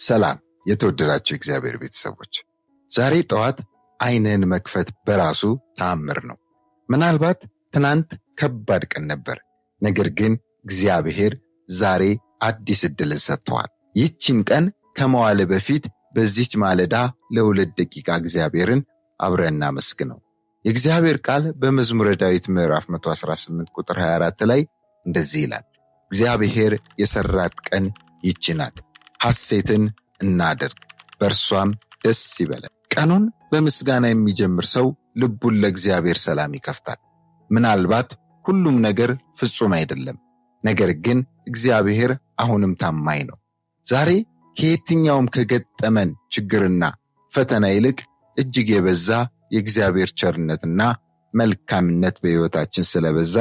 ሰላም የተወደዳችሁ እግዚአብሔር ቤተሰቦች፣ ዛሬ ጠዋት ዓይንህን መክፈት በራሱ ተአምር ነው። ምናልባት ትናንት ከባድ ቀን ነበር፣ ነገር ግን እግዚአብሔር ዛሬ አዲስ ዕድልን ሰጥቷል። ይህችን ቀን ከመዋል በፊት በዚች ማለዳ ለ2 ደቂቃ እግዚአብሔርን አብረን እናመስግነው። የእግዚአብሔር ቃል በመዝሙረ ዳዊት ምዕራፍ 118 ቁጥር 24 ላይ እንደዚህ ይላል፣ እግዚአብሔር የሰራት ቀን ይህች ናት፣ ሐሴትን እናድርግ፣ በእርሷም ደስ ይበለን። ቀኑን በምስጋና የሚጀምር ሰው ልቡን ለእግዚአብሔር ሰላም ይከፍታል። ምናልባት ሁሉም ነገር ፍጹም አይደለም፣ ነገር ግን እግዚአብሔር አሁንም ታማኝ ነው። ዛሬ ከየትኛውም ከገጠመን ችግርና ፈተና ይልቅ እጅግ የበዛ የእግዚአብሔር ቸርነትና መልካምነት በሕይወታችን ስለበዛ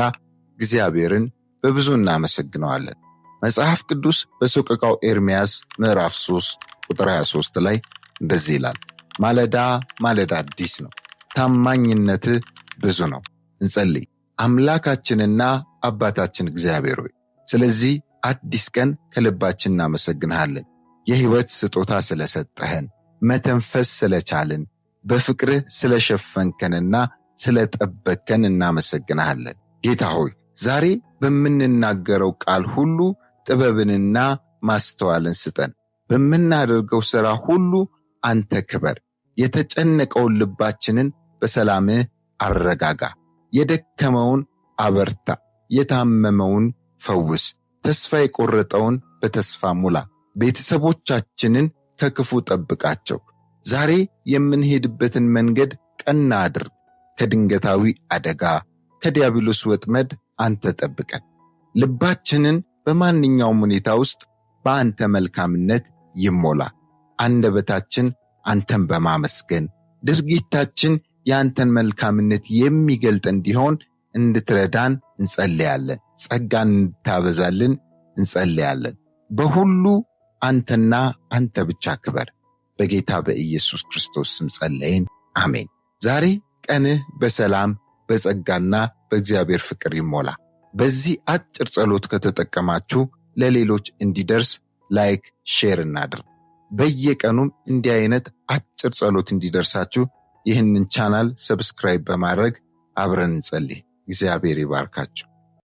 እግዚአብሔርን በብዙ እናመሰግነዋለን። መጽሐፍ ቅዱስ በሰቆቃው ኤርምያስ ምዕራፍ 3 ቁጥር 23 ላይ እንደዚህ ይላል፣ ማለዳ ማለዳ አዲስ ነው፣ ታማኝነትህ ብዙ ነው። እንጸልይ። አምላካችንና አባታችን እግዚአብሔር ሆይ፣ ስለዚህ አዲስ ቀን ከልባችን እናመሰግንሃለን። የሕይወት ስጦታ ስለሰጠህን፣ መተንፈስ ስለቻልን፣ በፍቅርህ ስለሸፈንከንና ስለጠበቅከን እናመሰግንሃለን። ጌታ ሆይ፣ ዛሬ በምንናገረው ቃል ሁሉ ጥበብንና ማስተዋልን ስጠን። በምናደርገው ሥራ ሁሉ አንተ ክበር። የተጨነቀውን ልባችንን በሰላምህ አረጋጋ። የደከመውን አበርታ፣ የታመመውን ፈውስ፣ ተስፋ የቆረጠውን በተስፋ ሙላ። ቤተሰቦቻችንን ከክፉ ጠብቃቸው። ዛሬ የምንሄድበትን መንገድ ቀና አድርግ። ከድንገታዊ አደጋ፣ ከዲያብሎስ ወጥመድ አንተ ጠብቀን። ልባችንን በማንኛውም ሁኔታ ውስጥ በአንተ መልካምነት ይሞላ። አንደበታችን አንተን በማመስገን፣ ድርጊታችን የአንተን መልካምነት የሚገልጥ እንዲሆን እንድትረዳን እንጸልያለን። ጸጋን እንድታበዛልን እንጸልያለን። በሁሉ አንተና አንተ ብቻ ክበር። በጌታ በኢየሱስ ክርስቶስ ስም ጸለይን፣ አሜን። ዛሬ ቀንህ በሰላም በጸጋና በእግዚአብሔር ፍቅር ይሞላ። በዚህ አጭር ጸሎት ከተጠቀማችሁ ለሌሎች እንዲደርስ ላይክ፣ ሼር እናድርግ። በየቀኑም እንዲህ አይነት አጭር ጸሎት እንዲደርሳችሁ ይህንን ቻናል ሰብስክራይብ በማድረግ አብረን እንጸልይ። እግዚአብሔር ይባርካችሁ።